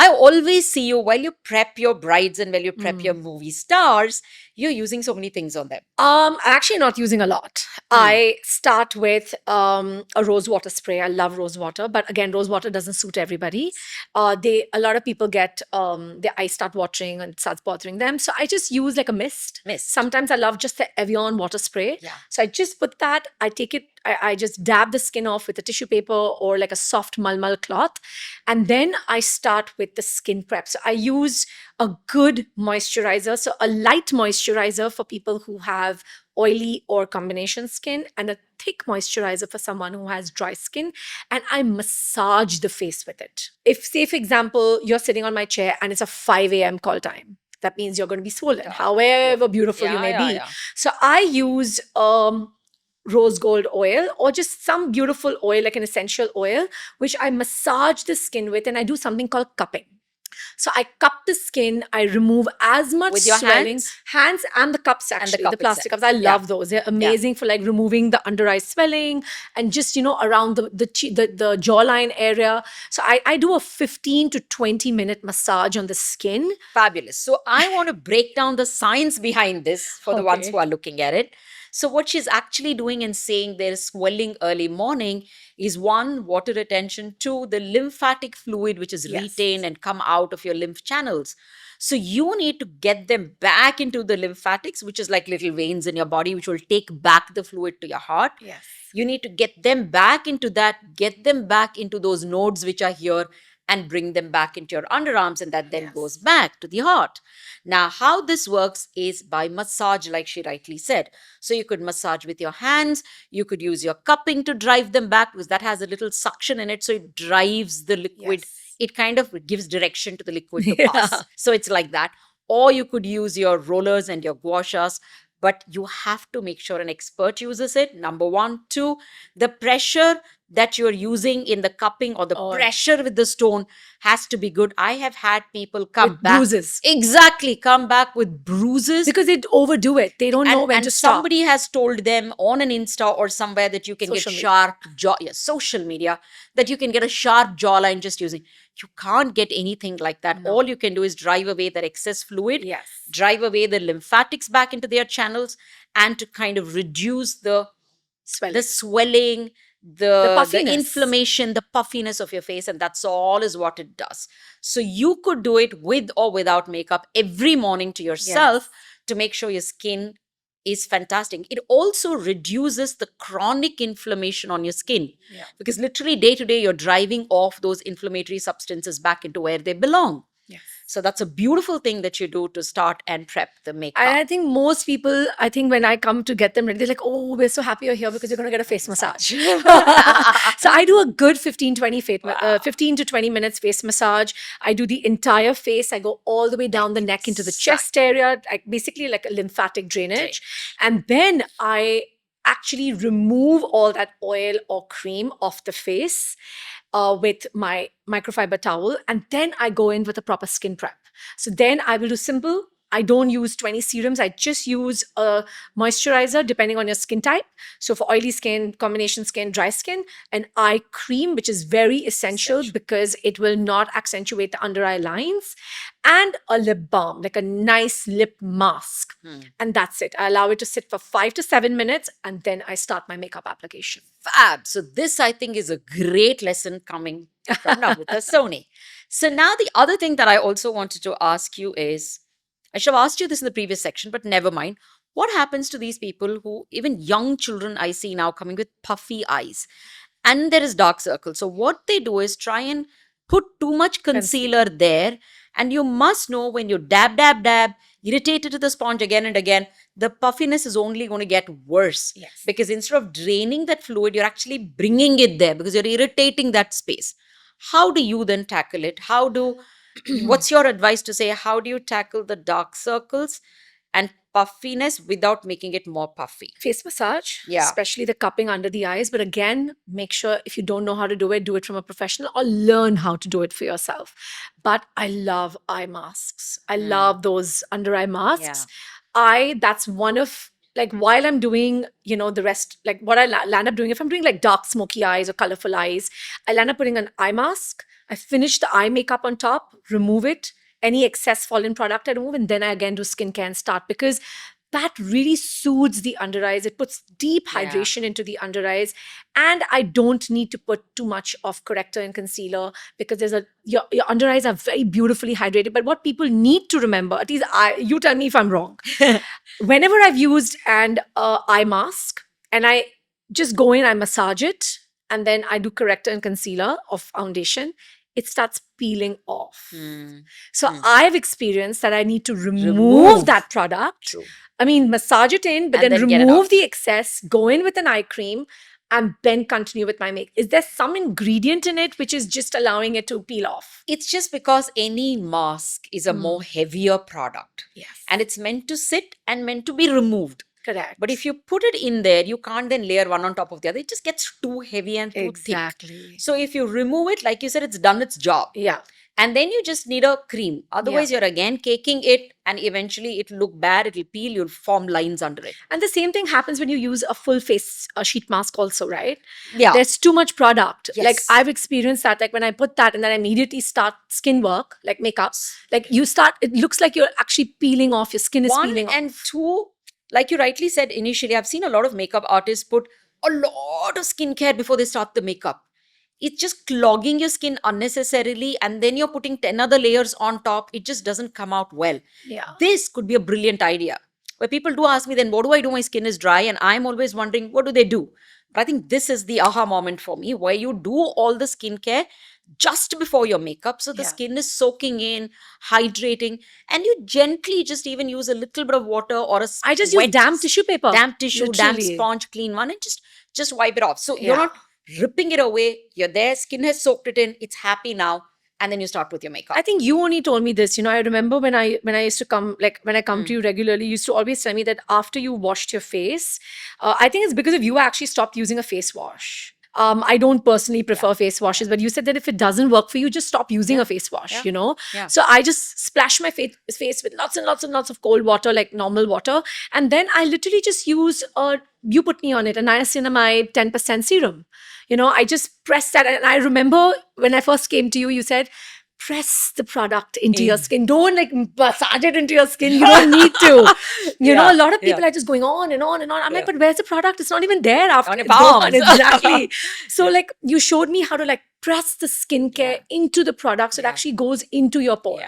I always see you while you prep your brides and while you prep your movie stars, you're using so many things on them. Actually not using a lot. I start with a rose water spray. I love rose water, but again, rose water doesn't suit everybody. A lot of people get their eyes start watering and it starts bothering them. So I just use like a mist. Mist. Sometimes I love just the Evian water spray. Yeah. So I just put that. I take it. I just dab the skin off with a tissue paper or like a soft malmal cloth, and then I start with the skin prep. So I use a good moisturizer, so a light moisturizer for people who have oily or combination skin, and a thick moisturizer for someone who has dry skin, and I massage the face with it. If, say, for example, you're sitting on my chair and it's a 5 a.m. call time, that means you're going to be swollen, however beautiful you may be. So I use rose gold oil or just some beautiful oil, like an essential oil, which I massage the skin with, and I do something called cupping. So I cup the skin, I remove as much With your swelling, hands? and the cups, And the actually, cup the plastic itself. cups. I Yeah. love those. They're amazing for like removing the under eye swelling and just, around the jawline area. So I do a 15 to 20-minute massage on the skin. Fabulous. So I want to break down the science behind this for the ones who Okay. are looking at it. So what she's actually doing in saying there's swelling early morning is one, water retention, two, the lymphatic fluid which is Yes. retained and come out of your lymph channels. So you need to get them back into the lymphatics, which is like little veins in your body, which will take back the fluid to your heart. Yes. You need to get them back into that, get them back into those nodes which are here and bring them back into your underarms, and that then Yes. goes back to the heart. Now, how this works is by massage, like she rightly said. So you could massage with your hands, you could use your cupping to drive them back because that has a little suction in it, so it drives the liquid. Yes. It kind of gives direction to the liquid to Yeah. pass. So it's like that. Or you could use your rollers and your gua shas, but you have to make sure an expert uses it. Number one. Two, the pressure that you're using in the cupping or the pressure with the stone has to be good. I have had people come With back. bruises. Exactly, come back with bruises. Because they overdo it. They don't know when And to stop. somebody has told them on an Insta or somewhere that you can Social get media. sharp jaw, yeah, social media, that you can get a sharp jawline just using. You can't get anything like that. No. All you can do is drive away that excess fluid, Yes. drive away the lymphatics back into their channels, and to kind of reduce the swelling, the puffiness. inflammation, the puffiness of your face, and that's all is what it does. So you could do it with or without makeup every morning to yourself to make sure your skin is fantastic. It also reduces the chronic inflammation on your skin because literally day to day you're driving off those inflammatory substances back into where they belong. Yes. So that's a beautiful thing that you do to start and prep the makeup. And I think most people, when I come to get them ready, they're like, oh, we're so happy you're here because you're going to get a face massage. So I do a good 15 to 20 minutes face massage. I do the entire face. I go all the way down the neck into the chest area, basically like a lymphatic drainage. And then I actually remove all that oil or cream off the face with my microfiber towel. And then I go in with a proper skin prep. So then I will do simple. I don't use 20 serums. I just use a moisturizer depending on your skin type. So for oily skin, combination skin, dry skin, an eye cream, which is very essential because it will not accentuate the under eye lines, and a lip balm, like a nice lip mask. And that's it. I allow it to sit for 5 to 7 minutes and then I start my makeup application. Fab. So this, I think, is a great lesson coming from Namrata Soni. So now the other thing that I also wanted to ask you is, I should have asked you this in the previous section, but never mind. What happens to these people who, even young children I see now coming with puffy eyes, and there is dark circles. So what they do is try and put too much concealer there, and you must know when you dab, dab, dab, irritate it to the sponge again and again, the puffiness is only going to get worse. Yes. Because instead of draining that fluid, you're actually bringing it there because you're irritating that space. How do you then tackle it? What's your advice to say, how do you tackle the dark circles and puffiness without making it more puffy? Face massage, Yeah. especially the cupping under the eyes. But again, make sure if you don't know how to do it from a professional or learn how to do it for yourself. But I love eye masks. I love those under eye masks. That's one of, like, while I'm doing, the rest, like what I land up doing, if I'm doing like dark smoky eyes or colorful eyes, I land up putting an eye mask. I finish the eye makeup on top, remove it, any excess fallen product I remove, and then I again do skincare and start, because that really soothes the under eyes. It puts deep Yeah. hydration into the under eyes, and I don't need to put too much of corrector and concealer, because your under eyes are very beautifully hydrated. But what people need to remember, at least you tell me if I'm wrong. Whenever I've used an eye mask and I just go in, I massage it, and then I do corrector and concealer of foundation, it starts peeling off. Hmm. So Hmm. I've experienced that I need to remove Remove. that product. True. I mean, massage it in, but And then then get it remove off. the excess, go in with an eye cream, and then continue with my make. Is there some ingredient in it which is just allowing it to peel off? It's just because any mask is a more heavier product. Yes. And it's meant to sit and meant to be removed. Correct. But if you put it in there, you can't then layer one on top of the other. It just gets too heavy and too thick. Exactly. So if you remove it, like you said, it's done its job. Yeah. And then you just need a cream. Otherwise, you're again caking it, and eventually it'll look bad, it'll peel, you'll form lines under it. And the same thing happens when you use a full face sheet mask also, right? Yeah. There's too much product. Yes. Like I've experienced that. Like when I put that and then I immediately start skin work, like makeup, like it looks like you're actually peeling off, your skin is One, peeling and off. two, like you rightly said initially, I've seen a lot of makeup artists put a lot of skincare before they start the makeup. It's just clogging your skin unnecessarily, and then you're putting 10 other layers on top. It just doesn't come out well. Yeah. This could be a brilliant idea. Where people do ask me, then what do I do? My skin is dry, and I'm always wondering, what do they do? But I think this is the aha moment for me, where you do all the skincare just before your makeup, so the skin is soaking in, hydrating, and you gently just even use a little bit of water or I just use damp tissue paper. damp tissue, damp Literally. sponge, clean one, and just wipe it off. So you're not ripping it away. You're there, skin has soaked it in, it's happy now, and then you start with your makeup. I think you only told me this. I remember when I used to come, like when I come to you regularly, you used to always tell me that after you washed your face, I think it's because of you I actually stopped using a face wash. I don't personally prefer face washes, but you said that if it doesn't work for you, just stop using a face wash, Yeah. So I just splash my face with lots and lots and lots of cold water, like normal water. And then I literally just use you put me on it, a niacinamide 10% serum. I just press that. And I remember when I first came to you, you said, press the product into your skin. Don't like massage it into your skin. You don't need to. A lot of people are just going on and on and on. I'm like, but where's the product? It's not even there after On your it's gone. palms. Exactly. So like you showed me how to like press the skincare into the product so it actually goes into your pores.